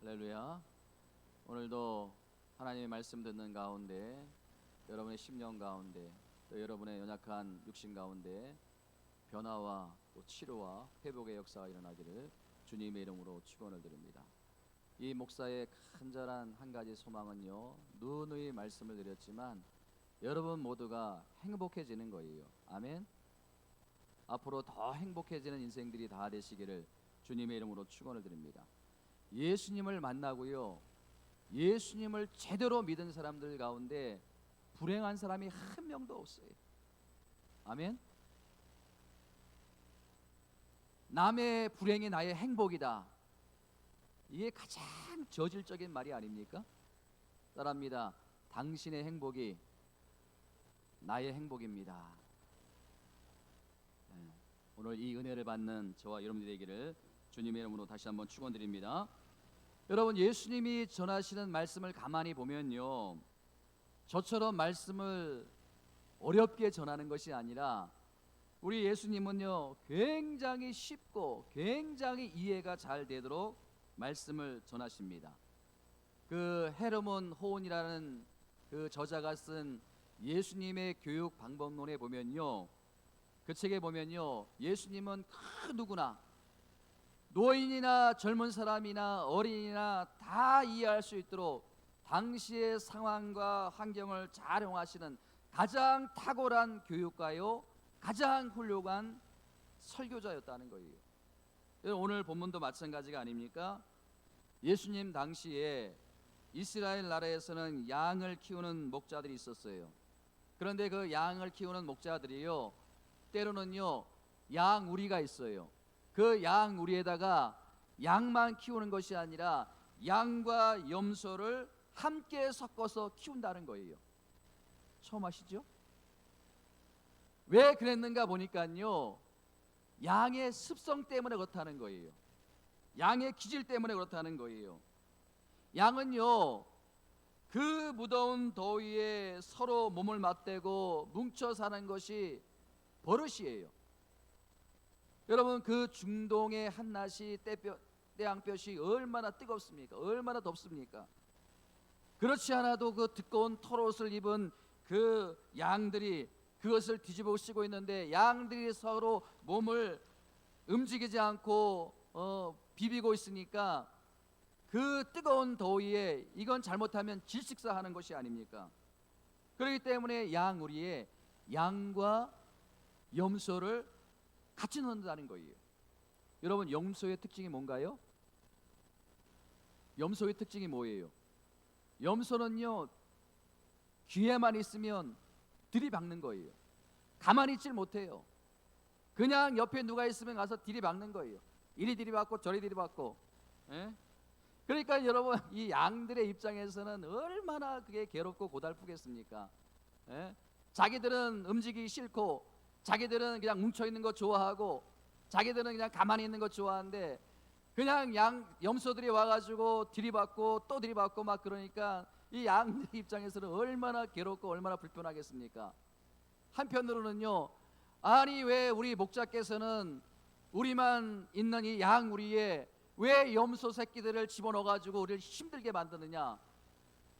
할렐루야. 오늘도 하나님의 말씀 듣는 가운데, 여러분의 심령 가운데, 또 여러분의 연약한 육신 가운데 변화와 또 치료와 회복의 역사가 일어나기를 주님의 이름으로 축원을 드립니다. 이 목사의 간절한 한 가지 소망은요, 누누이 말씀을 드렸지만 여러분 모두가 행복해지는 거예요. 아멘. 앞으로 더 행복해지는 인생들이 다 되시기를 주님의 이름으로 축원을 드립니다. 예수님을 만나고요, 예수님을 제대로 믿은 사람들 가운데 불행한 사람이 한 명도 없어요. 아멘. 남의 불행이 나의 행복이다, 이게 가장 저질적인 말이 아닙니까? 따라합니다. 당신의 행복이 나의 행복입니다. 오늘 이 은혜를 받는 저와 여러분들이 되기를 주님의 이름으로 다시 한번 축원드립니다. 여러분, 예수님이 전하시는 말씀을 가만히 보면요, 저처럼 말씀을 어렵게 전하는 것이 아니라 우리 예수님은요, 굉장히 쉽고 굉장히 이해가 잘 되도록 말씀을 전하십니다. 그 헤르몬 호온이라는 그 저자가 쓴 예수님의 교육 방법론에 보면요, 그 책에 보면요, 예수님은 그 누구나, 노인이나 젊은 사람이나 어린이나 다 이해할 수 있도록 당시의 상황과 환경을 잘 활용하시는 가장 탁월한 교육가요, 가장 훌륭한 설교자였다는 거예요. 오늘 본문도 마찬가지가 아닙니까? 예수님 당시에 이스라엘 나라에서는 양을 키우는 목자들이 있었어요. 그런데 그 양을 키우는 목자들이요, 때로는요, 양우리가 있어요. 그 양우리에다가 양만 키우는 것이 아니라 양과 염소를 함께 섞어서 키운다는 거예요. 처음 아시죠? 왜 그랬는가 보니까요, 양의 습성 때문에 그렇다는 거예요. 양의 기질 때문에 그렇다는 거예요. 양은요, 그 무더운 더위에 서로 몸을 맞대고 뭉쳐 사는 것이 버릇이에요. 여러분, 그 중동의 한낮이 태양볕이 얼마나 뜨겁습니까? 얼마나 덥습니까? 그렇지 않아도 그 두꺼운 털옷을 입은 그 양들이 그것을 뒤집어 쓰고 있는데, 양들이 서로 몸을 움직이지 않고 비비고 있으니까 그 뜨거운 더위에 이건 잘못하면 질식사하는 것이 아닙니까? 그렇기 때문에 양우리에 양과 염소를 같이 넣는다는 거예요. 여러분, 염소의 특징이 뭔가요? 염소의 특징이 뭐예요? 염소는요, 귀에만 있으면 들이박는 거예요. 가만히 있질 못해요. 그냥 옆에 누가 있으면 가서 들이박는 거예요. 이리 들이박고 저리 들이박고. 그러니까 여러분, 이 양들의 입장에서는 얼마나 그게 괴롭고 고달프겠습니까? 자기들은 움직이기 싫고, 자기들은 그냥 뭉쳐있는 거 좋아하고, 자기들은 그냥 가만히 있는 거 좋아하는데, 그냥 염소들이 와가지고 들이받고 또 들이받고 막 그러니까 이 양들 입장에서는 얼마나 괴롭고 얼마나 불편하겠습니까? 한편으로는요, 아니 왜 우리 목자께서는 우리만 있는 이 양우리에 왜 염소 새끼들을 집어넣어가지고 우리를 힘들게 만드느냐?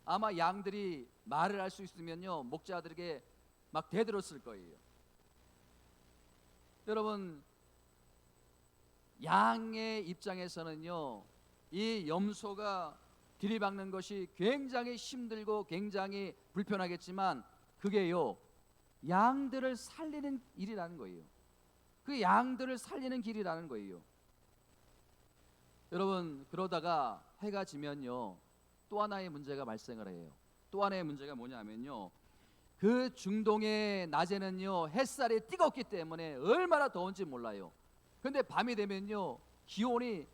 아마 양들이 말을 할 수 있으면요, 목자들에게 막 대들었을 거예요. 여러분, 양의 입장에서는요, 이 염소가 들이박는 것이 굉장히 힘들고 굉장히 불편하겠지만 그게요, 양들을 살리는 일이라는 거예요. 그 양들을 살리는 길이라는 거예요. 여러분, 그러다가 해가 지면요, 또 하나의 문제가 발생을 해요. 또 하나의 문제가 뭐냐면요, 그 중동의 낮에는요, 햇살이 뜨겁기 때문에 얼마나 더운지 몰라요. 근데 밤이 되면요, 기온이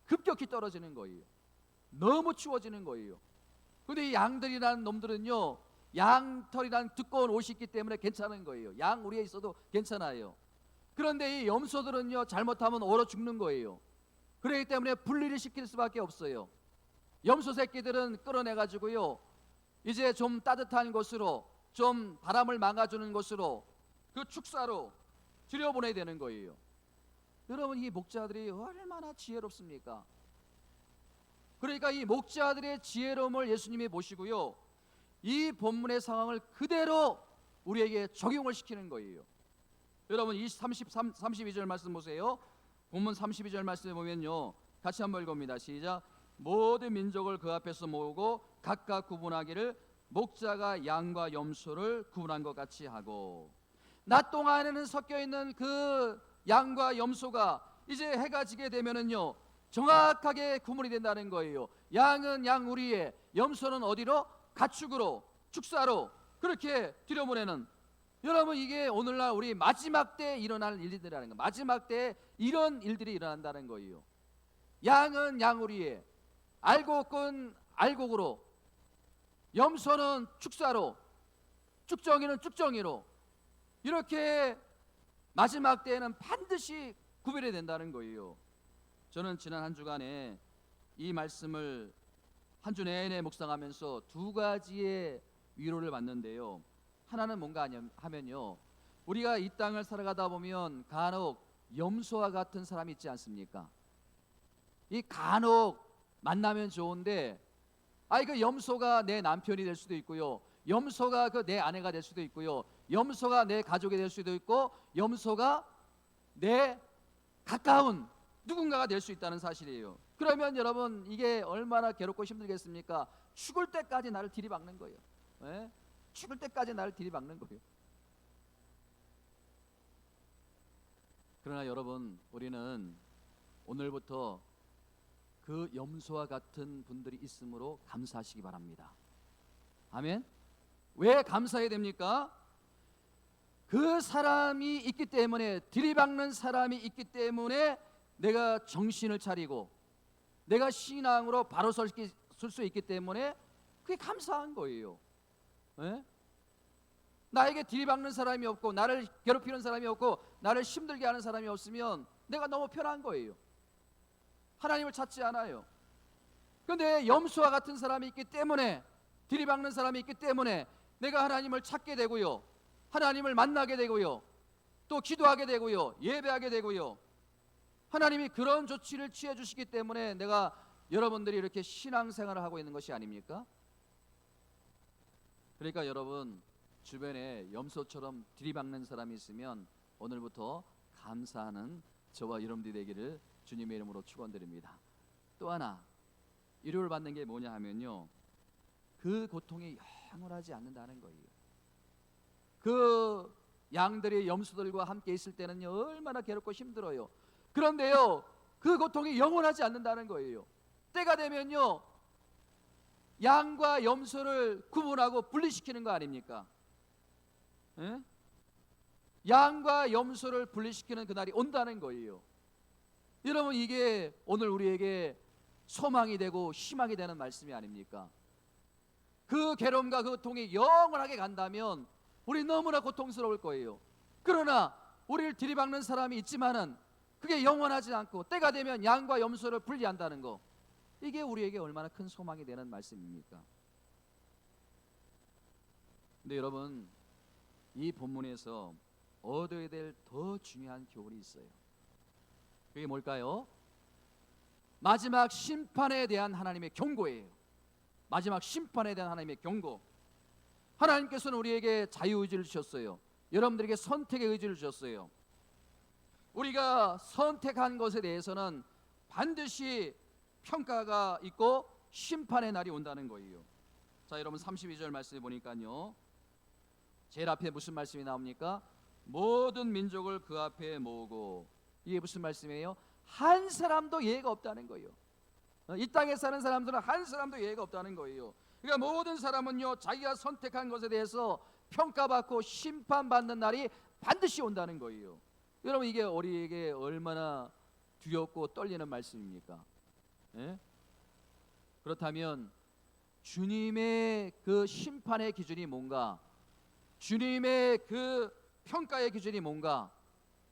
급격히 떨어지는 거예요. 너무 추워지는 거예요. 근데 이 양들이라는 놈들은요, 양털이란 두꺼운 옷이 있기 때문에 괜찮은 거예요. 양 우리에 있어도 괜찮아요. 그런데 이 염소들은요, 잘못하면 얼어 죽는 거예요. 그렇기 때문에 분리를 시킬 수밖에 없어요. 염소 새끼들은 끌어내가지고요, 이제 좀 따뜻한 곳으로, 좀 바람을 막아주는 곳으로, 그 축사로 들여보내야 되는 거예요. 여러분, 이 목자들이 얼마나 지혜롭습니까? 그러니까 이 목자들의 지혜로움을 예수님이 보시고요, 이 본문의 상황을 그대로 우리에게 적용을 시키는 거예요. 여러분, 이 32절 말씀 보세요. 본문 32절 말씀에 보면요, 같이 한번 읽어봅니다. 시작. 모든 민족을 그 앞에서 모으고 각각 구분하기를 목자가 양과 염소를 구분한 것 같이 하고. 낮 동안에는 섞여 있는 그 양과 염소가 이제 해가 지게 되면은요, 정확하게 구분이 된다는 거예요. 양은 양 우리에, 염소는 어디로? 가축으로, 축사로 그렇게 들여보내는. 여러분, 이게 오늘날 우리 마지막 때에 일어날 일들이라는 거. 마지막 때에 이런 일들이 일어난다는 거예요. 양은 양 우리에, 알곡은 알곡으로, 염소는 축사로, 쭉정이는 쭉정이로, 이렇게 마지막 때에는 반드시 구별이 된다는 거예요. 저는 지난 한 주간에 이 말씀을 한 주 내내 묵상하면서 두 가지의 위로를 받는데요. 하나는 뭔가 하면요, 우리가 이 땅을 살아가다 보면 간혹 염소와 같은 사람이 있지 않습니까? 이 간혹 만나면 좋은데, 그 염소가 내 남편이 될 수도 있고요, 염소가 그 내 아내가 될 수도 있고요, 염소가 내 가족이 될 수도 있고, 염소가 내 가까운 누군가가 될 수 있다는 사실이에요. 그러면 여러분, 이게 얼마나 괴롭고 힘들겠습니까? 죽을 때까지 나를 들이박는 거예요. 네? 죽을 때까지 나를 들이박는 거예요. 그러나 여러분, 우리는 오늘부터 그 염소와 같은 분들이 있으므로 감사하시기 바랍니다. 아멘. 왜 감사해야 됩니까? 그 사람이 있기 때문에, 들이박는 사람이 있기 때문에 내가 정신을 차리고 내가 신앙으로 바로 설 수 있기 때문에 그게 감사한 거예요. 네? 나에게 들이박는 사람이 없고, 나를 괴롭히는 사람이 없고, 나를 힘들게 하는 사람이 없으면 내가 너무 편한 거예요. 하나님을 찾지 않아요. 그런데 염소와 같은 사람이 있기 때문에, 들이박는 사람이 있기 때문에 내가 하나님을 찾게 되고요, 하나님을 만나게 되고요, 또 기도하게 되고요, 예배하게 되고요. 하나님이 그런 조치를 취해 주시기 때문에 내가, 여러분들이 이렇게 신앙생활을 하고 있는 것이 아닙니까? 그러니까 여러분, 주변에 염소처럼 들이박는 사람이 있으면 오늘부터 감사하는 저와 여러분들이 되기를 주님의 이름으로 축원드립니다. 또 하나 위로를 받는 게 뭐냐 하면요, 그 고통이 영원하지 않는다는 거예요. 그 양들이 염소들과 함께 있을 때는요, 얼마나 괴롭고 힘들어요. 그런데요, 그 고통이 영원하지 않는다는 거예요. 때가 되면요, 양과 염소를 구분하고 분리시키는 거 아닙니까? 예? 양과 염소를 분리시키는 그날이 온다는 거예요. 여러분, 이게 오늘 우리에게 소망이 되고 희망이 되는 말씀이 아닙니까? 그 괴로움과 그 고통이 영원하게 간다면 우리 너무나 고통스러울 거예요. 그러나 우리를 들이박는 사람이 있지만은 그게 영원하지 않고 때가 되면 양과 염소를 분리한다는 거, 이게 우리에게 얼마나 큰 소망이 되는 말씀입니까? 근데 여러분, 이 본문에서 얻어야 될 더 중요한 교훈이 있어요. 그게 뭘까요? 마지막 심판에 대한 하나님의 경고예요. 마지막 심판에 대한 하나님의 경고. 하나님께서는 우리에게 자유의지를 주셨어요. 여러분들에게 선택의 의지를 주셨어요. 우리가 선택한 것에 대해서는 반드시 평가가 있고 심판의 날이 온다는 거예요. 자, 여러분 32절 말씀에 보니까요, 제일 앞에 무슨 말씀이 나옵니까? 모든 민족을 그 앞에 모으고. 이게 무슨 말씀이에요? 한 사람도 예외가 없다는 거예요. 이 땅에 사는 사람들은 한 사람도 예외가 없다는 거예요. 그러니까 모든 사람은요, 자기가 선택한 것에 대해서 평가받고 심판받는 날이 반드시 온다는 거예요. 여러분, 이게 우리에게 얼마나 두렵고 떨리는 말씀입니까? 예? 그렇다면 주님의 그 심판의 기준이 뭔가, 주님의 그 평가의 기준이 뭔가,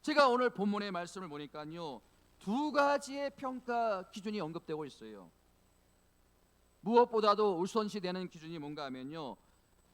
제가 오늘 본문의 말씀을 보니까요, 두 가지의 평가 기준이 언급되고 있어요. 무엇보다도 우선시되는 기준이 뭔가 하면요,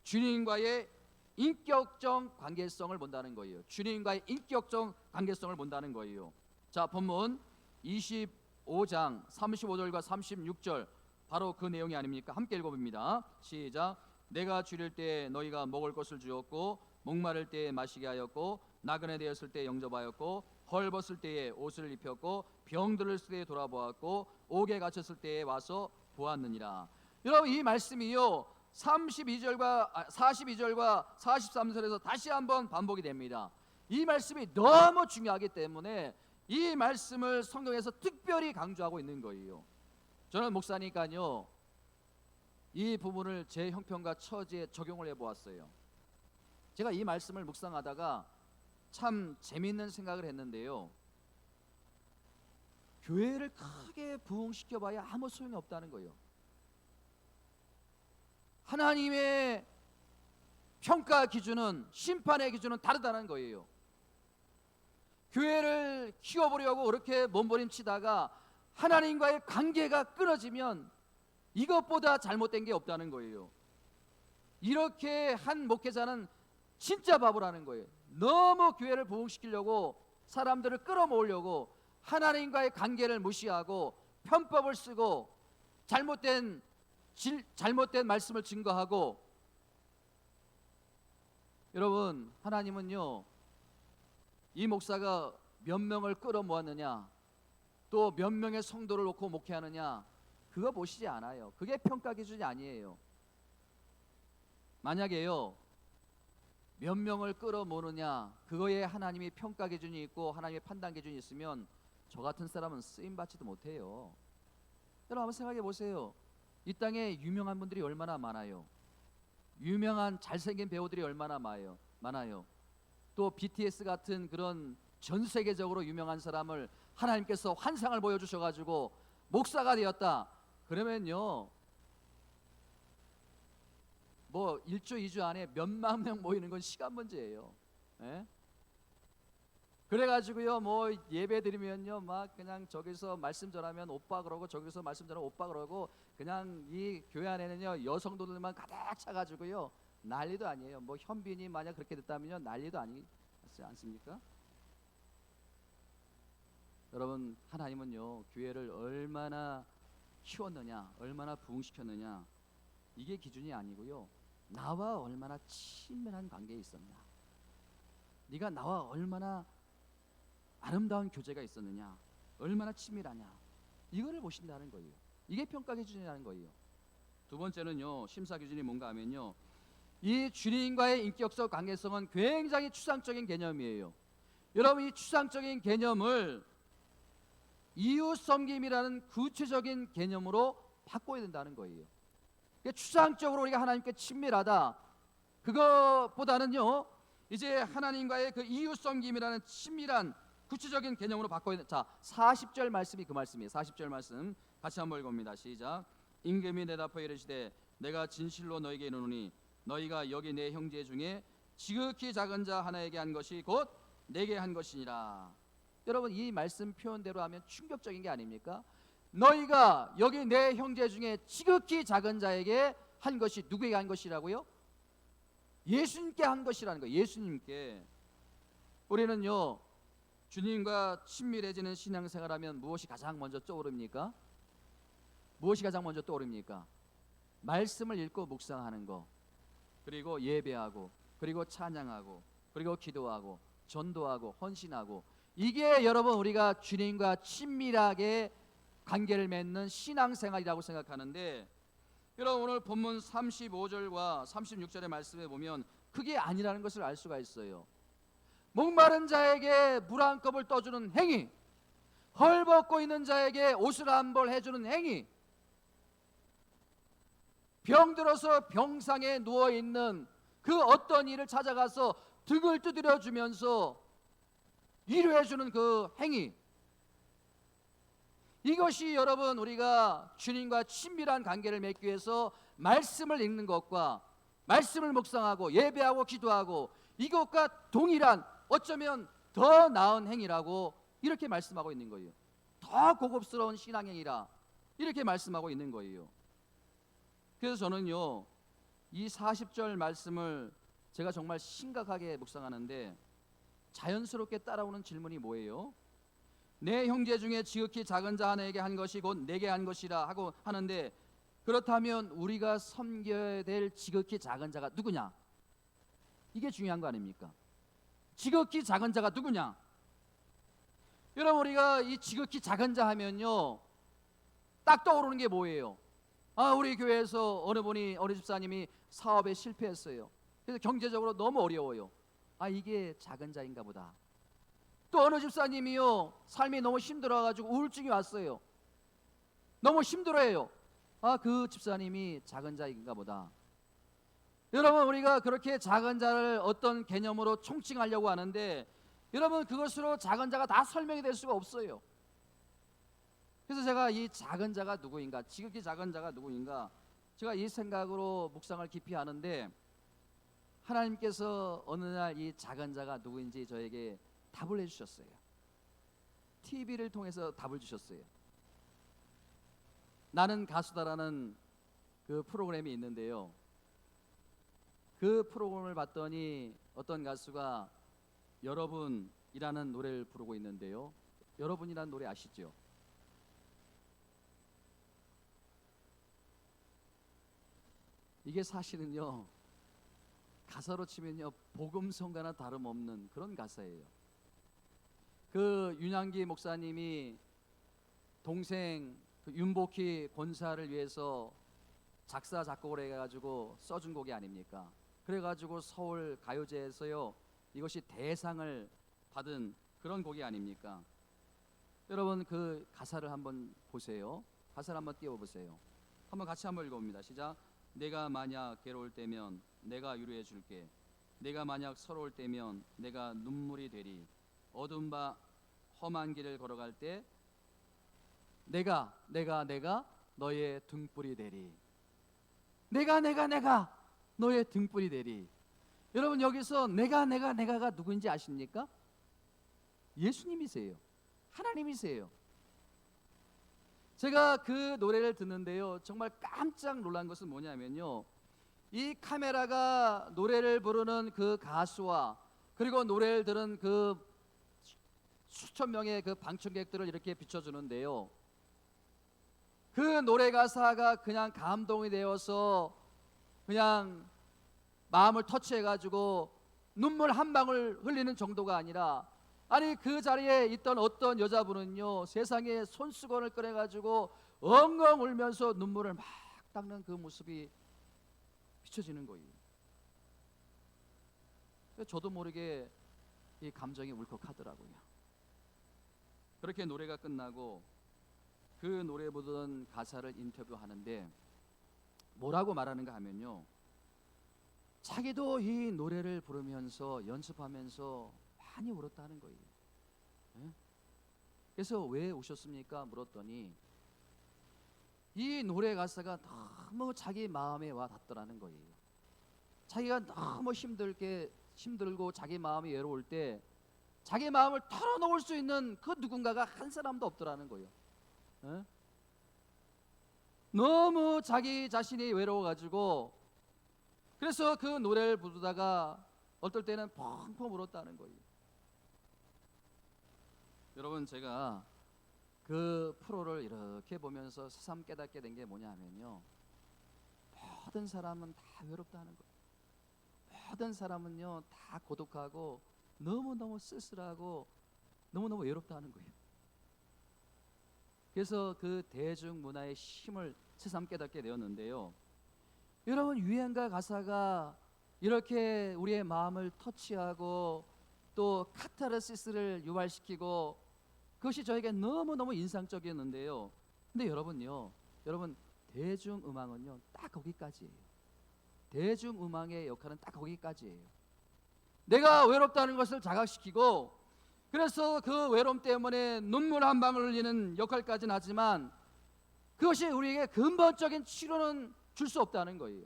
주님과의 인격적 관계성을 본다는 거예요. 주님과의 인격적 관계성을 본다는 거예요. 자, 본문 25장 35절과 36절 바로 그 내용이 아닙니까? 함께 읽어봅니다. 시작. 내가 줄일 때에 너희가 먹을 것을 주었고 목마를 때에 마시게 하였고 나그네 되었을 때에 영접하였고 헐벗을 때에 옷을 입혔고 병들을 때에 돌아보았고 옥에 갇혔을 때에 와서 보았느니라. 여러분, 이 말씀이요 42절과 43절에서 다시 한번 반복이 됩니다. 이 말씀이 너무 중요하기 때문에 이 말씀을 성경에서 특별히 강조하고 있는 거예요. 저는 목사니까요 이 부분을 제 형편과 처지에 적용을 해보았어요. 제가 이 말씀을 묵상하다가 참 재미있는 생각을 했는데요, 교회를 크게 부흥시켜봐야 아무 소용이 없다는 거예요. 하나님의 평가 기준은, 심판의 기준은 다르다는 거예요. 교회를 키워보려고 그렇게 몸부림치다가 하나님과의 관계가 끊어지면 이것보다 잘못된 게 없다는 거예요. 이렇게 한 목회자는 진짜 바보라는 거예요. 너무 교회를 부흥시키려고, 사람들을 끌어모으려고 하나님과의 관계를 무시하고 편법을 쓰고 잘못된 말씀을 증거하고. 여러분, 하나님은요 이 목사가 몇 명을 끌어모았느냐, 또 몇 명의 성도를 놓고 목회하느냐, 그거 보시지 않아요. 그게 평가 기준이 아니에요. 만약에요 몇 명을 끌어모으느냐, 그거에 하나님이 평가 기준이 있고 하나님의 판단 기준이 있으면 저 같은 사람은 쓰임 받지도 못해요. 여러분 한번 생각해 보세요. 이 땅에 유명한 분들이 얼마나 많아요. 유명한 잘생긴 배우들이 얼마나 많아요. 또 BTS 같은 그런 전 세계적으로 유명한 사람을 하나님께서 환상을 보여주셔가지고 목사가 되었다 그러면요 뭐 1주 2주 안에 몇만 명 모이는 건 시간 문제예요. 예? 그래가지고요 뭐 예배 드리면요 막 그냥 저기서 말씀 전하면 오빠 그러고 저기서 말씀 전하면 오빠 그러고 그냥 이 교회 안에는요 여성도들만 가득 차가지고요 난리도 아니에요. 뭐 현빈이 만약 그렇게 됐다면요 난리도 아니지 않습니까? 여러분, 하나님은요 교회를 얼마나 키웠느냐, 얼마나 부흥시켰느냐, 이게 기준이 아니고요 나와 얼마나 친밀한 관계에 있었냐, 네가 나와 얼마나 아름다운 교제가 있었느냐, 얼마나 친밀하냐, 이거를 보신다는 거예요. 이게 평가 기준이라는 거예요. 두 번째는요 심사 기준이 뭔가 하면요 이 주님과의 인격적 관계성은 굉장히 추상적인 개념이에요. 여러분, 이 추상적인 개념을 이웃 섬김이라는 구체적인 개념으로 바꿔야 된다는 거예요. 추상적으로 우리가 하나님께 친밀하다, 그것보다는요 이제 하나님과의 그 이웃 섬김이라는 친밀한 구체적인 개념으로 바꿔야 돼. 자, 40절 말씀이 그 말씀이에요. 40절 말씀 같이 한번 읽어봅니다. 시작. 임금이 대답하여 이르시되 내가 진실로 너에게 이르노니 너희가 여기 내 형제 중에 지극히 작은 자 하나에게 한 것이 곧 내게 한 것이니라. 여러분, 이 말씀 표현대로 하면 충격적인 게 아닙니까? 너희가 여기 내 형제 중에 지극히 작은 자에게 한 것이 누구에게 한 것이라고요? 예수님께 한 것이라는 거예요. 예수님께. 우리는요 주님과 친밀해지는 신앙생활하면 무엇이 가장 먼저 떠오릅니까? 무엇이 가장 먼저 떠오릅니까? 말씀을 읽고 묵상하는 거, 그리고 예배하고, 그리고 찬양하고, 그리고 기도하고, 전도하고, 헌신하고, 이게 여러분 우리가 주님과 친밀하게 관계를 맺는 신앙생활이라고 생각하는데, 여러분 오늘 본문 35절과 36절의 말씀에 보면 그게 아니라는 것을 알 수가 있어요. 목마른 자에게 물 한 컵을 떠주는 행위, 헐벗고 있는 자에게 옷을 한 벌 해주는 행위, 병들어서 병상에 누워있는 그 어떤 이를 찾아가서 등을 두드려 주면서 위로해주는 그 행위, 이것이 여러분 우리가 주님과 친밀한 관계를 맺기 위해서 말씀을 읽는 것과 말씀을 묵상하고 예배하고 기도하고 이것과 동일한, 어쩌면 더 나은 행위라고 이렇게 말씀하고 있는 거예요. 더 고급스러운 신앙행위라 이렇게 말씀하고 있는 거예요. 그래서 저는요 이 40절 말씀을 제가 정말 심각하게 묵상하는데 자연스럽게 따라오는 질문이 뭐예요? 내 형제 중에 지극히 작은 자 하나에게 한 것이 곧 내게 한 것이라 하고 하는데 그렇다면 우리가 섬겨야 될 지극히 작은 자가 누구냐? 이게 중요한 거 아닙니까? 지극히 작은 자가 누구냐? 여러분, 우리가 이 지극히 작은 자 하면요, 딱 떠오르는 게 뭐예요? 우리 교회에서 어느 집사님이 사업에 실패했어요. 그래서 경제적으로 너무 어려워요. 이게 작은 자인가 보다. 또 어느 집사님이요, 삶이 너무 힘들어가지고 우울증이 왔어요. 너무 힘들어해요. 그 집사님이 작은 자인가 보다. 여러분, 우리가 그렇게 작은 자를 어떤 개념으로 총칭하려고 하는데, 여러분, 그것으로 작은 자가 다 설명이 될 수가 없어요. 그래서 제가 이 작은 자가 누구인가, 지극히 작은 자가 누구인가, 제가 이 생각으로 묵상을 깊이 하는데, 하나님께서 어느 날 이 작은 자가 누구인지 저에게 답을 해주셨어요. TV를 통해서 답을 주셨어요. 나는 가수다라는 그 프로그램이 있는데요, 그 프로그램을 봤더니 어떤 가수가 여러분이라는 노래를 부르고 있는데요, 여러분이라는 노래 아시죠? 이게 사실은요, 가사로 치면요, 복음성가나 다름없는 그런 가사예요. 그 윤양기 목사님이 동생 그 윤복희 권사를 위해서 작사 작곡을 해가지고 써준 곡이 아닙니까? 그래가지고 서울 가요제에서요, 이것이 대상을 받은 그런 곡이 아닙니까? 여러분, 그 가사를 한번 보세요. 가사를 한번 띄워보세요. 한번 같이 한번 읽어봅니다. 시작. 내가 만약 괴로울 때면 내가 위로해 줄게. 내가 만약 서러울 때면 내가 눈물이 되리. 어두운 바 험한 길을 걸어갈 때 내가 너의 등불이 되리. 내가 너의 등불이 되리. 여러분, 여기서 내가가 누구인지 아십니까? 예수님이세요. 하나님이세요. 제가 그 노래를 듣는데요, 정말 깜짝 놀란 것은 뭐냐면요, 이 카메라가 노래를 부르는 그 가수와 그리고 노래를 들은 그 수천 명의 그 방청객들을 이렇게 비춰주는데요, 그 노래 가사가 그냥 감동이 되어서 그냥 마음을 터치해가지고 눈물 한 방울 흘리는 정도가 아니라, 아니 그 자리에 있던 어떤 여자분은요, 세상에 손수건을 꺼내가지고 엉엉 울면서 눈물을 막 닦는 그 모습이 비춰지는 거예요. 저도 모르게 이 감정이 울컥하더라고요. 그렇게 노래가 끝나고 그 노래 부르던 가사를 인터뷰하는데 뭐라고 말하는가 하면요, 자기도 이 노래를 부르면서 연습하면서 많이 울었다는 거예요. 그래서 왜 우셨습니까? 물었더니 이 노래 가사가 너무 자기 마음에 와 닿더라는 거예요. 자기가 너무 힘들고 자기 마음이 외로울 때 자기 마음을 털어놓을 수 있는 그 누군가가 한 사람도 없더라는 거예요. 너무 자기 자신이 외로워가지고, 그래서 그 노래를 부르다가 어떨 때는 펑펑 울었다는 거예요. 여러분, 제가 그 프로를 이렇게 보면서 새삼 깨닫게 된 게 뭐냐면요, 모든 사람은 다 외롭다는 거예요. 모든 사람은요, 다 고독하고 너무너무 쓸쓸하고 너무너무 외롭다는 거예요. 그래서 그 대중문화의 힘을 새삼 깨닫게 되었는데요, 여러분, 유행가 가사가 이렇게 우리의 마음을 터치하고 또 카타르시스를 유발시키고, 그것이 저에게 너무너무 인상적이었는데요, 근데 여러분, 대중음악은요 딱 거기까지예요. 대중음악의 역할은 딱 거기까지예요. 내가 외롭다는 것을 자각시키고, 그래서 그 외로움 때문에 눈물 한 방울 흘리는 역할까지는 하지만, 그것이 우리에게 근본적인 치료는 줄 수 없다는 거예요.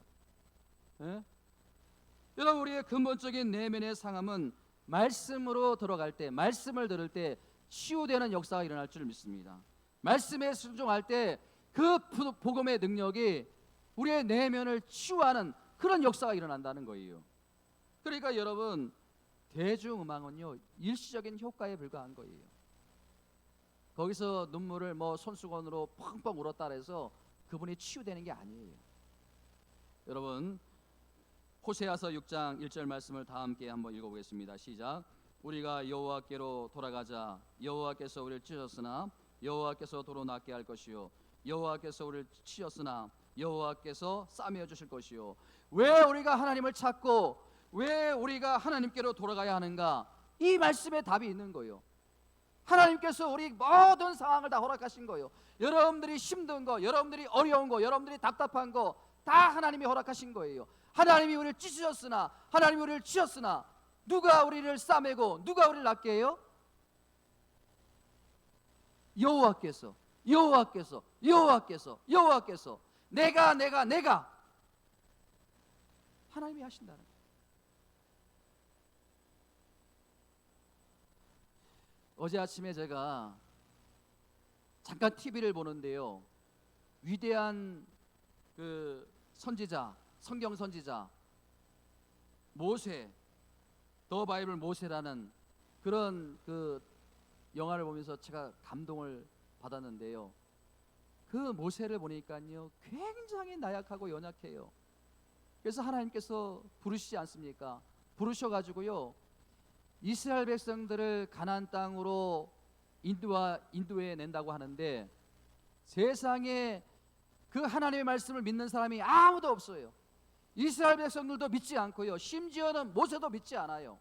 여러분, 우리의 근본적인 내면의 상함은 말씀으로 들어갈 때, 말씀을 들을 때 치유되는 역사가 일어날 줄 믿습니다. 말씀에 순종할 때 그 복음의 능력이 우리의 내면을 치유하는 그런 역사가 일어난다는 거예요. 그러니까 여러분, 대중음악은요 일시적인 효과에 불과한 거예요. 거기서 눈물을 손수건으로 펑펑 울었다 해서 그분이 치유되는 게 아니에요. 여러분, 호세아서 6장 1절 말씀을 다 함께 한번 읽어보겠습니다. 시작. 우리가 여호와께로 돌아가자. 여호와께서 우리를 찢었으나 여호와께서 도로 낫게 할 것이요 여호와께서 우리를 치셨으나 여호와께서 싸매어 주실 것이요. 왜 우리가 하나님을 찾고 왜 우리가 하나님께로 돌아가야 하는가? 이 말씀에 답이 있는 거예요. 하나님께서 우리 모든 상황을 다 허락하신 거예요. 여러분들이 힘든 거, 여러분들이 어려운 거, 여러분들이 답답한 거 다 하나님이 허락하신 거예요. 하나님이 우리를 찢으셨으나, 하나님이 우리를 치셨으나 누가 우리를 싸매고 누가 우리를 낫게 해요? 여호와께서, 여호와께서, 여호와께서, 여호와께서, 내가 하나님이 하신다는 거예요. 어제 아침에 제가 잠깐 TV를 보는데요, 위대한 그 선지자, 성경 선지자 모세, 더 바이블 모세라는 그런 그 영화를 보면서 제가 감동을 받았는데요, 그 모세를 보니까요 굉장히 나약하고 연약해요. 그래서 하나님께서 부르시지 않습니까? 부르셔가지고요 이스라엘 백성들을 가나안 땅으로 인도해 낸다고 하는데, 세상에 그 하나님의 말씀을 믿는 사람이 아무도 없어요. 이스라엘 백성들도 믿지 않고요, 심지어는 모세도 믿지 않아요.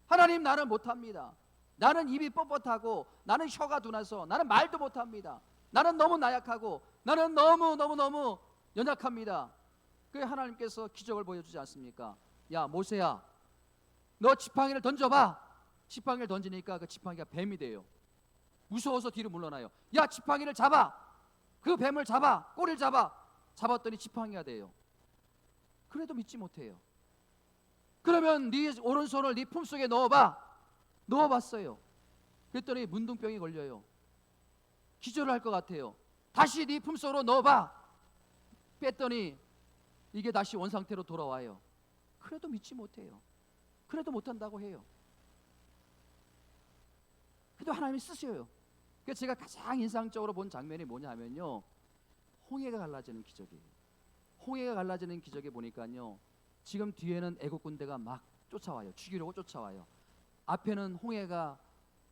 하나님, 나는 못합니다. 나는 입이 뻣뻣하고 나는 혀가 둔해서 나는 말도 못합니다. 나는 너무 나약하고 나는 너무 연약합니다. 그래 하나님께서 기적을 보여주지 않습니까? 야 모세야, 너 지팡이를 던져봐. 지팡이를 던지니까 그 지팡이가 뱀이 돼요. 무서워서 뒤로 물러나요. 야 지팡이를 잡아. 그 뱀을 잡아. 꼬리를 잡아. 잡았더니 지팡이가 돼요. 그래도 믿지 못해요. 그러면 네 오른손을 네 품속에 넣어봐. 넣어봤어요. 그랬더니 문둥병이 걸려요. 기절을 할 것 같아요. 다시 네 품속으로 넣어봐. 뺐더니 이게 다시 원상태로 돌아와요. 그래도 믿지 못해요. 그래도 못한다고 해요. 그래도 하나님이 쓰셔요. 그래서 제가 가장 인상적으로 본 장면이 뭐냐면요, 홍해가 갈라지는 기적이에요. 홍해가 갈라지는 기적에 보니까요, 지금 뒤에는 애국 군대가 막 쫓아와요. 죽이려고 쫓아와요. 앞에는 홍해가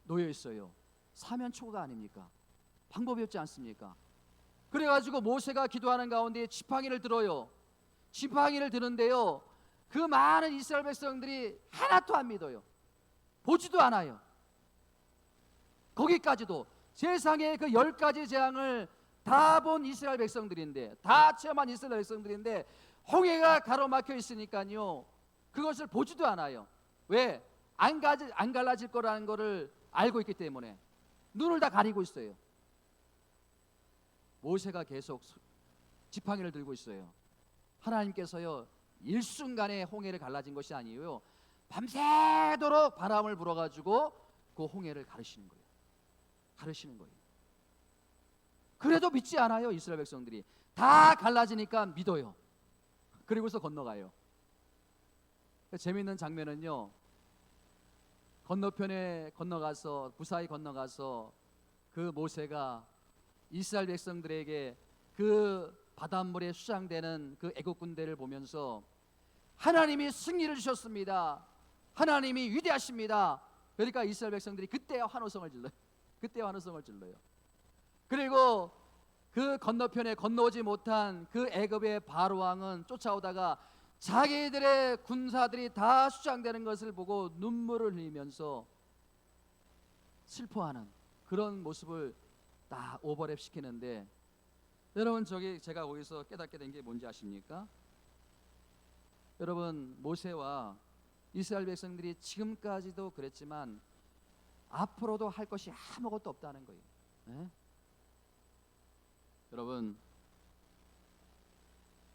놓여 있어요. 사면초가 아닙니까? 방법이 없지 않습니까? 그래가지고 모세가 기도하는 가운데 지팡이를 들어요. 지팡이를 드는데요, 그 많은 이스라엘 백성들이 하나도 안 믿어요. 보지도 않아요. 거기까지도 세상의 그 10가지 재앙을 다 본 이스라엘 백성들인데, 다 체험한 이스라엘 백성들인데 홍해가 가로막혀 있으니까요 그것을 보지도 않아요. 왜? 안 갈라질 거라는 거를 알고 있기 때문에 눈을 다 가리고 있어요. 모세가 계속 지팡이를 들고 있어요. 하나님께서요 일순간에 홍해를 갈라진 것이 아니에요. 밤새도록 바람을 불어가지고 그 홍해를 가르시는 거예요. 그래도 믿지 않아요. 이스라엘 백성들이 다 갈라지니까 믿어요. 그리고서 건너가요. 재미있는 장면은요, 건너편에 건너가서 무사히 건너가서 그 모세가 이스라엘 백성들에게 그 바닷물에 수장되는 그 애국 군대를 보면서 하나님이 승리를 주셨습니다. 하나님이 위대하십니다. 그러니까 이스라엘 백성들이 그때 환호성을 질러요. 그리고 그 건너편에 건너오지 못한 그 애굽의 바로 왕은 쫓아오다가 자기들의 군사들이 다 수장되는 것을 보고 눈물을 흘리면서 슬퍼하는 그런 모습을 다 오버랩 시키는데, 여러분 제가 거기서 깨닫게 된 게 뭔지 아십니까? 여러분, 모세와 이스라엘 백성들이 지금까지도 그랬지만 앞으로도 할 것이 아무것도 없다는 거예요. 네? 여러분,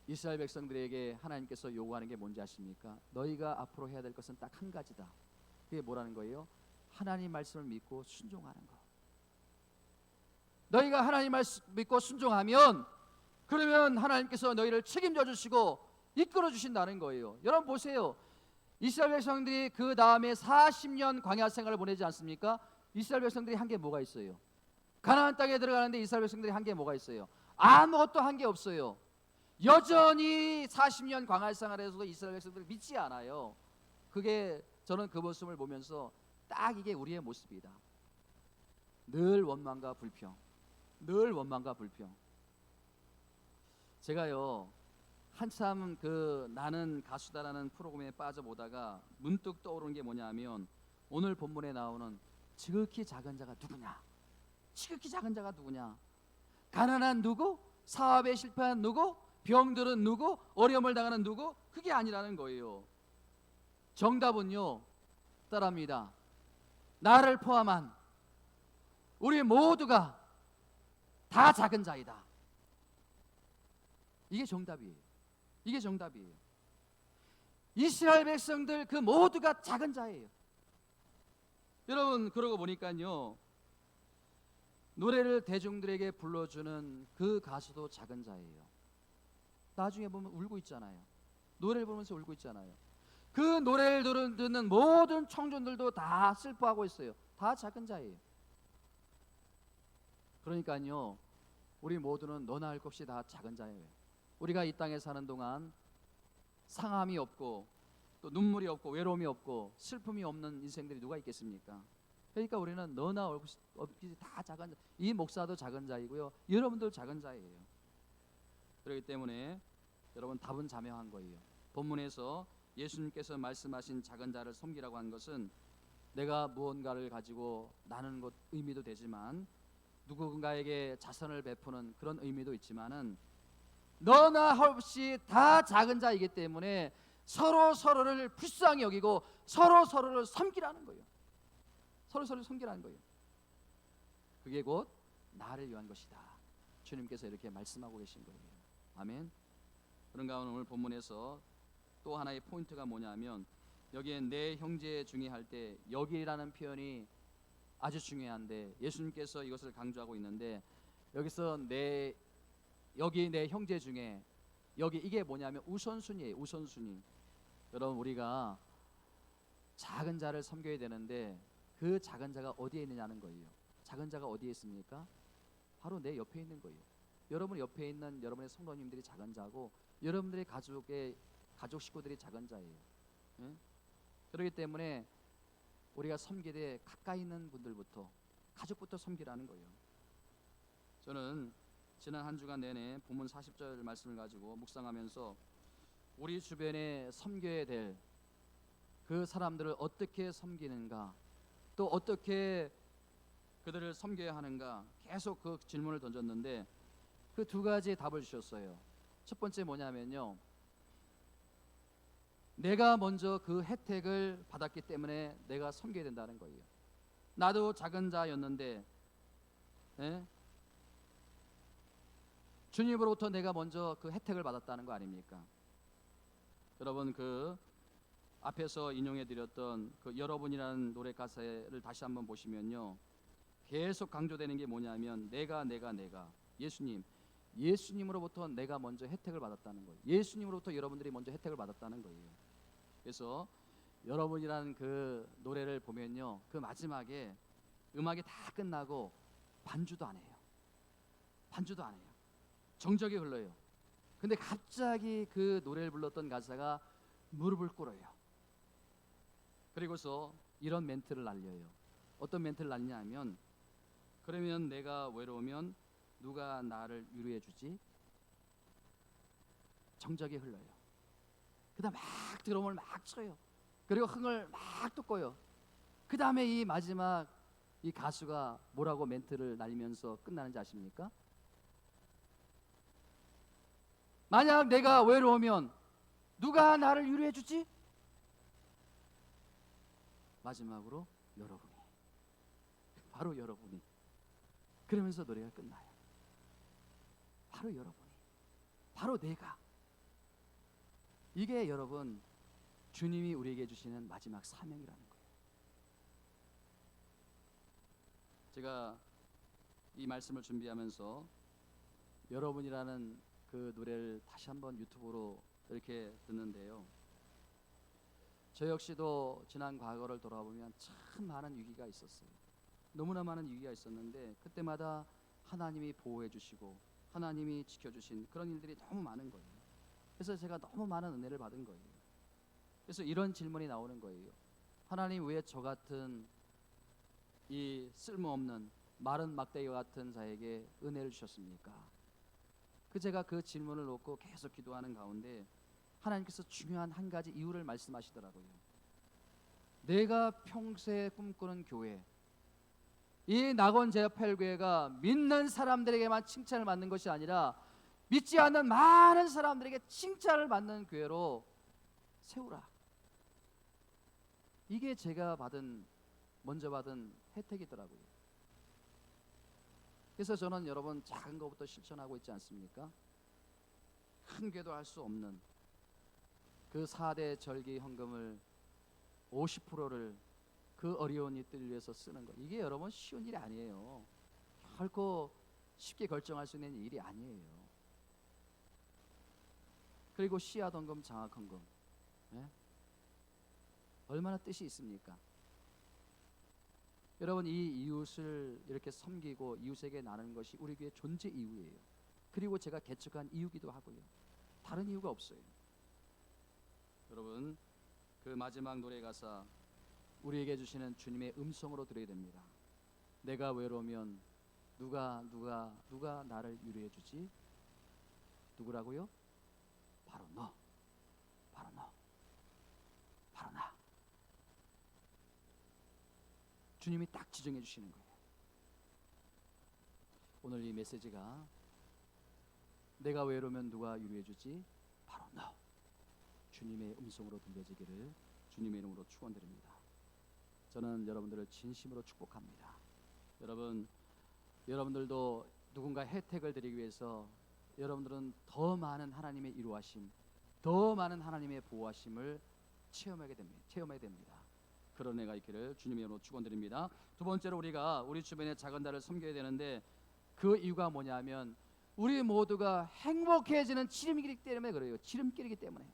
이스라엘 백성들에게 하나님께서 요구하는 게 뭔지 아십니까? 너희가 앞으로 해야 될 것은 딱 한 가지다. 그게 뭐라는 거예요? 하나님 말씀을 믿고 순종하는 거. 너희가 하나님 말씀 믿고 순종하면, 그러면 하나님께서 너희를 책임져 주시고 이끌어 주신다는 거예요. 여러분 보세요. 이스라엘 백성들이 그 다음에 40년 광야 생활을 보내지 않습니까? 이스라엘 백성들이 한 게 뭐가 있어요? 가나안 땅에 들어가는데 이스라엘 백성들이 한 게 뭐가 있어요? 아무것도 한 게 없어요. 여전히 40년 광활 생활에서도 이스라엘 백성들을 믿지 않아요. 그게 저는 그 모습을 보면서 딱 이게 우리의 모습이다. 늘 원망과 불평, 늘 원망과 불평. 제가요 한참 그 나는 가수다라는 프로그램에 빠져보다가 문득 떠오르는 게 뭐냐면 오늘 본문에 나오는 지극히 작은 자가 누구냐? 지극히 작은 자가 누구냐? 가난한 누구? 사업에 실패한 누구? 병들은 누구? 어려움을 당하는 누구? 그게 아니라는 거예요. 정답은요 따라합니다. 나를 포함한 우리 모두가 다 작은 자이다. 이게 정답이에요. 이게 정답이에요. 이스라엘 백성들 그 모두가 작은 자예요. 여러분 그러고 보니까요 노래를 대중들에게 불러주는 그 가수도 작은 자예요. 나중에 보면 울고 있잖아요. 노래를 부르면서 울고 있잖아요. 그 노래를 듣는 모든 청중들도 다 슬퍼하고 있어요. 다 작은 자예요. 그러니까요 우리 모두는 너나 할 것 없이 다 작은 자예요. 우리가 이 땅에 사는 동안 상함이 없고 또 눈물이 없고 외로움이 없고 슬픔이 없는 인생들이 누가 있겠습니까? 그러니까 우리는 너나 없이 다 작은 자. 이 목사도 작은 자이고요 여러분도 작은 자예요. 그렇기 때문에 여러분 답은 자명한 거예요. 본문에서 예수님께서 말씀하신 작은 자를 섬기라고 한 것은 내가 무언가를 가지고 나누는 것 의미도 되지만 누군가에게 자선을 베푸는 그런 의미도 있지만은 너나 없이 다 작은 자이기 때문에 서로 서로를 불쌍히 여기고 서로 서로를 섬기라는 거예요. 서로 서로를 섬기라는 거예요. 그게 곧 나를 위한 것이다. 주님께서 이렇게 말씀하고 계신 거예요. 아멘. 그런가 오늘 본문에서 또 하나의 포인트가 뭐냐면 여기에 내 형제 중에 할 때 여기라는 표현이 아주 중요한데 예수님께서 이것을 강조하고 있는데 여기서 여기 내 형제 중에 여기 이게 뭐냐면 우선순위예요. 우선순위. 여러분 우리가 작은 자를 섬겨야 되는데 그 작은 자가 어디에 있느냐는 거예요. 작은 자가 어디에 있습니까? 바로 내 옆에 있는 거예요. 여러분 옆에 있는 여러분의 성도님들이 작은 자고 여러분들의 가족 식구들이 작은 자예요. 응? 그렇기 때문에 우리가 섬기되 가까이 있는 분들부터 가족부터 섬기라는 거예요. 저는 지난 한 주간 내내 본문 40절 말씀을 가지고 묵상하면서 우리 주변에 섬겨야 될 그 사람들을 어떻게 섬기는가 또 어떻게 그들을 섬겨야 하는가 계속 그 질문을 던졌는데 그 두 가지 답을 주셨어요. 첫 번째 뭐냐면요 내가 먼저 그 혜택을 받았기 때문에 내가 섬겨야 된다는 거예요. 나도 작은 자였는데 주님으로부터 내가 먼저 그 혜택을 받았다는 거 아닙니까? 여러분 그 앞에서 인용해 드렸던 그 여러분이라는 노래 가사를 다시 한번 보시면요 계속 강조되는 게 뭐냐면 내가 예수님으로부터 내가 먼저 혜택을 받았다는 거예요. 예수님으로부터 여러분들이 먼저 혜택을 받았다는 거예요. 그래서 여러분이라는 그 노래를 보면요 그 마지막에 음악이 다 끝나고 반주도 안 해요. 반주도 안 해요. 정적이 흘러요. 근데 갑자기 그 노래를 불렀던 가사가 무릎을 꿇어요. 그리고서 이런 멘트를 날려요. 어떤 멘트를 날리냐면 그러면 내가 외로우면 누가 나를 위로해 주지? 정적이 흘러요. 그 다음 막 드럼을 막 쳐요. 그리고 흥을 막 돋고요. 그 다음에 이 마지막 이 가수가 뭐라고 멘트를 날리면서 끝나는지 아십니까? 만약 내가 외로우면 누가 나를 위로해 주지? 마지막으로 여러분이, 바로 여러분이. 그러면서 노래가 끝나요. 바로 여러분이, 바로 내가. 이게 여러분 주님이 우리에게 주시는 마지막 사명이라는 거예요. 제가 이 말씀을 준비하면서 여러분이라는 그 노래를 다시 한번 유튜브로 이렇게 듣는데요. 저 역시도 지난 과거를 돌아보면 참 많은 위기가 있었어요. 너무나 많은 위기가 있었는데 그때마다 하나님이 보호해 주시고 하나님이 지켜주신 그런 일들이 너무 많은 거예요. 그래서 제가 너무 많은 은혜를 받은 거예요. 그래서 이런 질문이 나오는 거예요. 하나님 왜 저 같은 이 쓸모없는 마른 막대기와 같은 자에게 은혜를 주셨습니까? 제가 그 질문을 놓고 계속 기도하는 가운데 하나님께서 중요한 한 가지 이유를 말씀하시더라고요. 내가 평소에 꿈꾸는 교회, 이 낙원제협회교회가 믿는 사람들에게만 칭찬을 받는 것이 아니라 믿지 않는 많은 사람들에게 칭찬을 받는 교회로 세우라. 이게 제가 먼저 받은 혜택이더라고요. 그래서 저는 여러분 작은 것부터 실천하고 있지 않습니까? 큰 궤도 할 수 없는 그 4대 절기 헌금을 50%를 그 어려운 이들을 위해서 쓰는 거, 이게 여러분 쉬운 일이 아니에요. 결코 쉽게 결정할 수 있는 일이 아니에요. 그리고 씨앗 헌금, 장학 헌금, 예? 얼마나 뜻이 있습니까? 여러분, 이 이웃을 이렇게 섬기고 이웃에게 나누는 것이 우리 교회 존재 이유예요. 그리고 제가 개척한 이유기도 하고요. 다른 이유가 없어요. 여러분, 그 마지막 노래 가사 우리에게 주시는 주님의 음성으로 들어야 됩니다. 내가 외로우면 누가 나를 위로해 주지? 누구라고요? 바로 너, 바로 너, 바로 나. 주님이 딱 지정해 주시는 거예요. 오늘 이 메시지가 내가 외로우면 누가 위로해 주지? 바로 너. 주님의 음성으로 들려지기를 주님의 이름으로 축원드립니다. 저는 여러분들을 진심으로 축복합니다. 여러분들도 누군가 혜택을 드리기 위해서 여러분들은 더 많은 하나님의 이루하심, 더 많은 하나님의 보호하심을 체험해야 됩니다. 그런 애가 있기를 주님의 이름으로 축원드립니다. 두 번째로 우리가 우리 주변의 작은 자를 섬겨야 되는데 그 이유가 뭐냐면 우리 모두가 행복해지는 지름길이기 때문에 그래요. 지름길이기 때문에.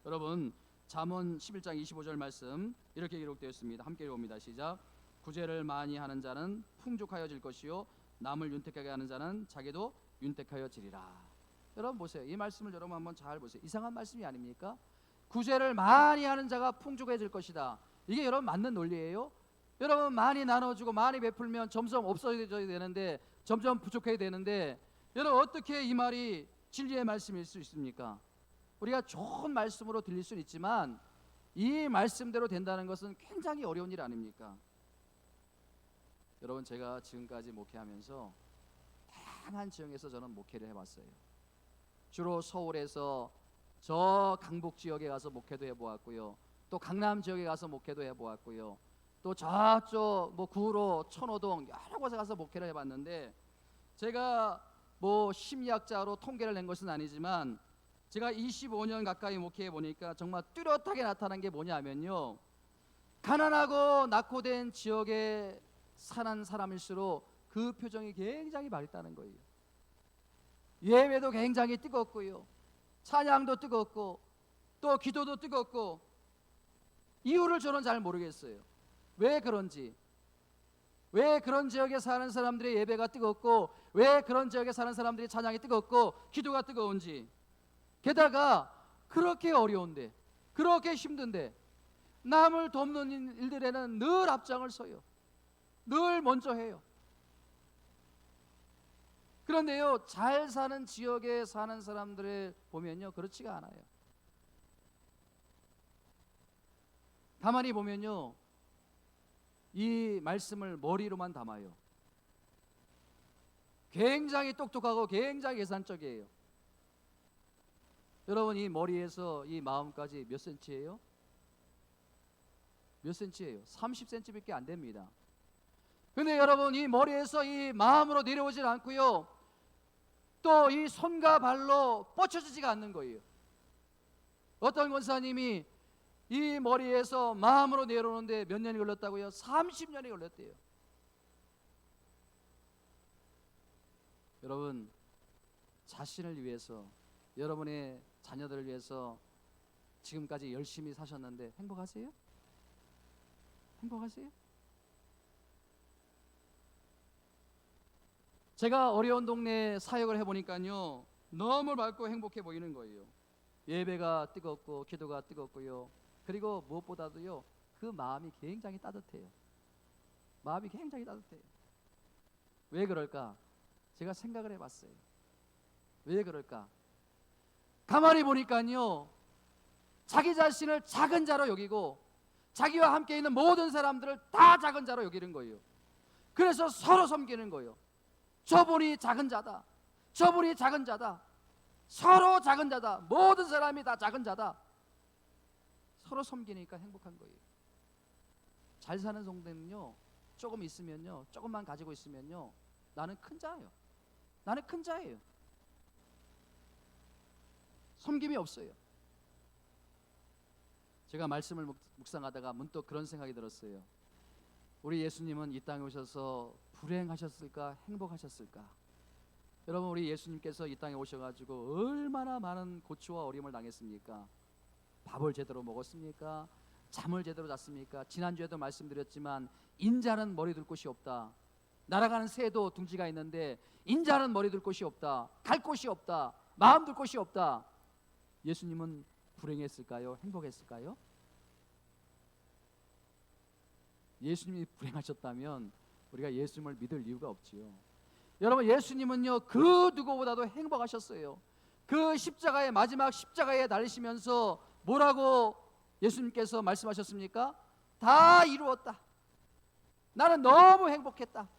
여러분, 잠언 11장 25절 말씀 이렇게 기록되어 있습니다. 함께 읽어봅니다. 시작. 구제를 많이 하는 자는 풍족하여질 것이요 남을 윤택하게 하는 자는 자기도 윤택하여지리라. 여러분 보세요. 이 말씀을 여러분 한번 잘 보세요. 이상한 말씀이 아닙니까? 구제를 많이 하는 자가 풍족해질 것이다. 이게 여러분 맞는 논리예요? 여러분, 많이 나눠주고 많이 베풀면 점점 없어져야 되는데, 점점 부족해야 되는데, 여러분 어떻게 이 말이 진리의 말씀일 수 있습니까? 우리가 좋은 말씀으로 들릴 수는 있지만 이 말씀대로 된다는 것은 굉장히 어려운 일 아닙니까? 여러분, 제가 지금까지 목회하면서 다양한 지역에서 저는 목회를 해봤어요. 주로 서울에서 저 강북 지역에 가서 목회도 해보았고요. 또 강남 지역에 가서 목회도 해보았고요. 또 저쪽 구로, 천호동 여러 곳에 가서 목회를 해봤는데, 제가 심리학자로 통계를 낸 것은 아니지만 제가 25년 가까이 목회해 보니까 정말 뚜렷하게 나타난 게 뭐냐면요, 가난하고 낙후된 지역에 사는 사람일수록 그 표정이 굉장히 밝다는 거예요. 예배도 굉장히 뜨겁고요, 찬양도 뜨겁고, 또 기도도 뜨겁고. 이유를 저는 잘 모르겠어요. 왜 그런지, 왜 그런 지역에 사는 사람들의 예배가 뜨겁고, 왜 그런 지역에 사는 사람들이 찬양이 뜨겁고 기도가 뜨거운지. 게다가 그렇게 어려운데, 그렇게 힘든데 남을 돕는 일들에는 늘 앞장을 서요. 늘 먼저 해요. 그런데요, 잘 사는 지역에 사는 사람들을 보면요, 그렇지가 않아요. 가만히 보면요, 이 말씀을 머리로만 담아요. 굉장히 똑똑하고 굉장히 계산적이에요. 여러분, 이 머리에서 이 마음까지 몇 센치예요? 몇 센치예요? 30cm밖에 안 됩니다. 근데 여러분, 이 머리에서 이 마음으로 내려오질 않고요, 또 이 손과 발로 뻗쳐지지가 않는 거예요. 어떤 권사님이 이 머리에서 마음으로 내려오는데 몇 년이 걸렸다고요? 30년이 걸렸대요. 여러분, 자신을 위해서, 여러분의 자녀들을 위해서 지금까지 열심히 사셨는데 행복하세요? 행복하세요? 제가 어려운 동네 사역을 해보니까요, 너무 맑고 행복해 보이는 거예요. 예배가 뜨겁고 기도가 뜨겁고요. 그리고 무엇보다도요, 그 마음이 굉장히 따뜻해요. 마음이 굉장히 따뜻해요. 왜 그럴까? 제가 생각을 해봤어요. 왜 그럴까? 가만히 보니까요, 자기 자신을 작은 자로 여기고 자기와 함께 있는 모든 사람들을 다 작은 자로 여기는 거예요. 그래서 서로 섬기는 거예요. 저분이 작은 자다, 저분이 작은 자다, 서로 작은 자다, 모든 사람이 다 작은 자다. 서로 섬기니까 행복한 거예요. 잘 사는 성도는요, 조금 있으면요, 조금만 가지고 있으면요, 나는 큰 자예요. 나는 큰 자예요. 섬김이 없어요. 제가 말씀을 묵상하다가 문득 그런 생각이 들었어요. 우리 예수님은 이 땅에 오셔서 불행하셨을까, 행복하셨을까? 여러분, 우리 예수님께서 이 땅에 오셔가지고 얼마나 많은 고초와 어려움을 당했습니까? 밥을 제대로 먹었습니까? 잠을 제대로 잤습니까? 지난주에도 말씀드렸지만 인자는 머리 둘 곳이 없다. 날아가는 새도 둥지가 있는데 인자는 머리 둘 곳이 없다. 갈 곳이 없다. 마음 둘 곳이 없다. 예수님은 불행했을까요? 행복했을까요? 예수님이 불행하셨다면 우리가 예수님을 믿을 이유가 없지요. 여러분, 예수님은요, 그 누구보다도 행복하셨어요. 그 십자가의 마지막 십자가에 달리시면서 뭐라고 예수님께서 말씀하셨습니까? 다 이루었다. 나는 너무 행복했다.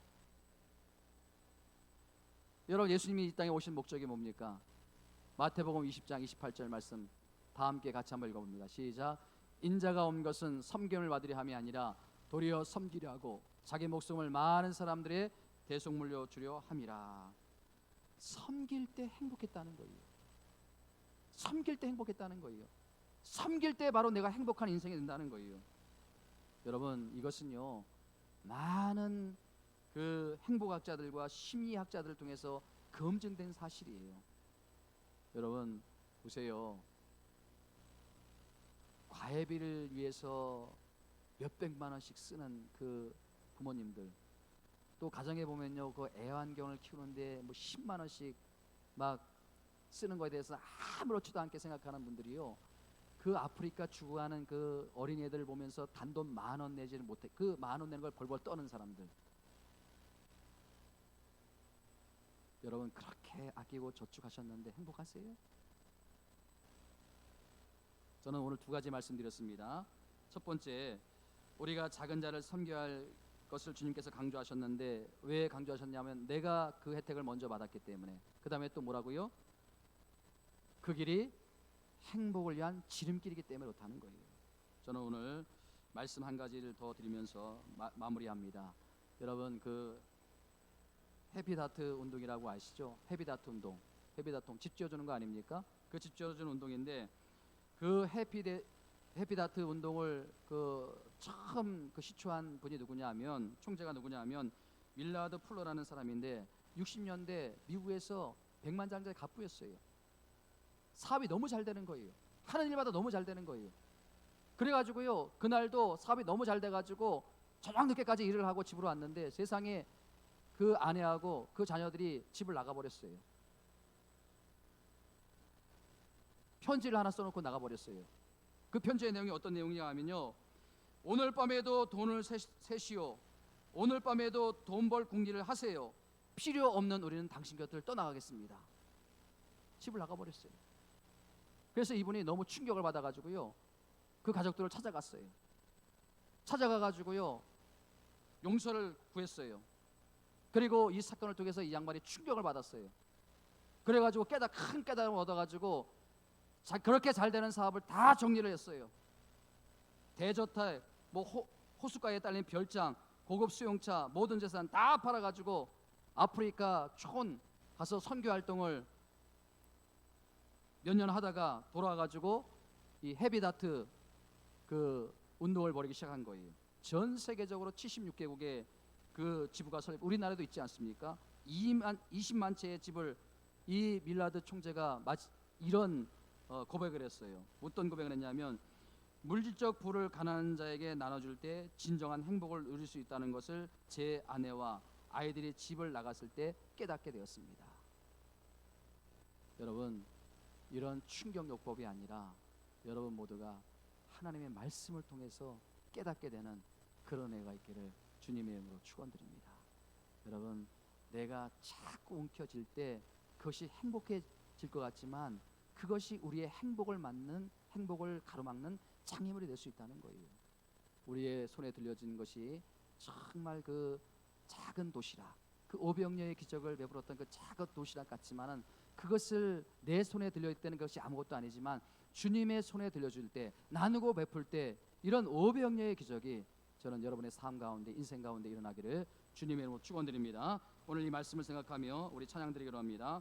여러분, 예수님이 이 땅에 오신 목적이 뭡니까? 마태복음 20장 28절 말씀 다 함께 같이 한번 읽어봅니다. 시작. 인자가 온 것은 섬김을 받으려 함이 아니라 도리어 섬기려 하고 자기 목숨을 많은 사람들의 대속물로 주려 함이라. 섬길 때 행복했다는 거예요. 섬길 때 행복했다는 거예요. 섬길 때 바로 내가 행복한 인생이 된다는 거예요. 여러분, 이것은요, 많은 그 행복학자들과 심리학자들을 통해서 검증된 사실이에요. 여러분 보세요. 과외비를 위해서 몇백만 원씩 쓰는 그 부모님들, 또 가정에 보면요, 그 애완견을 키우는데 뭐 10만 원씩 막 쓰는 거에 대해서 아무렇지도 않게 생각하는 분들이요, 그 아프리카 죽어가는 그 어린이들 보면서 단돈 10,000원 내지를 못해, 그 10,000원 내는 걸 벌벌 떠는 사람들. 여러분, 그렇게 아끼고 저축하셨는데 행복하세요? 저는 오늘 두 가지 말씀드렸습니다. 첫 번째, 우리가 작은 자를 섬겨야 할 것을 주님께서 강조하셨는데 왜 강조하셨냐면 내가 그 혜택을 먼저 받았기 때문에. 그 다음에 또 뭐라고요? 그 길이 행복을 위한 지름길이기 때문에 그렇다는 거예요. 저는 오늘 말씀 한 가지를 더 드리면서 마무리합니다. 여러분, 그 해피다트 운동이라고 아시죠? 해피다트 운동, 해피다트 집 지어주는 거 아닙니까? 그 집 지어주는 운동인데 그 해피다트 운동을 처음 시초한 분이 누구냐면, 총재가 누구냐면 밀라드 풀러라는 사람인데 60년대 미국에서 100만 장자의 갑부였어요. 사업이 너무 잘 되는 거예요. 하는 일마다 너무 잘 되는 거예요. 그래가지고요, 그날도 사업이 너무 잘 돼가지고 저녁 늦게까지 일을 하고 집으로 왔는데 세상에 그 아내하고 그 자녀들이 집을 나가버렸어요. 편지를 하나 써놓고 나가버렸어요. 그 편지의 내용이 어떤 내용이냐 하면요, 오늘 밤에도 돈을 세시오. 오늘 밤에도 돈 벌 궁리를 하세요. 필요 없는 우리는 당신 곁을 떠나가겠습니다. 집을 나가버렸어요. 그래서 이분이 너무 충격을 받아가지고요, 그 가족들을 찾아갔어요. 찾아가가지고요, 용서를 구했어요. 그리고 이 사건을 통해서 이 양반이 충격을 받았어요. 그래가지고 큰 깨달음을 얻어가지고 그렇게 잘 되는 사업을 다 정리를 했어요. 대저택, 호숫가에 딸린 별장, 고급 수용차, 모든 재산 다 팔아가지고 아프리카 촌 가서 선교 활동을 몇 년 하다가 돌아와가지고 이 해피다트 그 운동을 벌이기 시작한 거예요. 전 세계적으로 76개국에 그 지부가 설립, 우리나라도 있지 않습니까? 20만 채의 집을 이 밀라드 총재가 이런 고백을 했어요. 어떤 고백을 했냐면, 물질적 부를 가난한 자에게 나눠줄 때 진정한 행복을 누릴 수 있다는 것을 제 아내와 아이들이 집을 나갔을 때 깨닫게 되었습니다. 여러분, 이런 충격요법이 아니라 여러분 모두가 하나님의 말씀을 통해서 깨닫게 되는 그런 애가 있기를 주님의 이름으로 축원드립니다. 여러분, 내가 자꾸 움켜질 때 그것이 행복해질 것 같지만 그것이 우리의 행복을 가로막는 장애물이 될 수 있다는 거예요. 우리의 손에 들려진 것이 정말 그 작은 도시락, 그 오병이어의 기적을 베풀었던 그 작은 도시락 같지만은 그것을 내 손에 들려있다는 것이 아무것도 아니지만 주님의 손에 들려줄 때, 나누고 베풀 때 이런 오병이어의 기적이 저는 여러분의 삶 가운데, 인생 가운데 일어나기를 주님의 이름으로 축원드립니다. 오늘 이 말씀을 생각하며 우리 찬양 드리기로 합니다.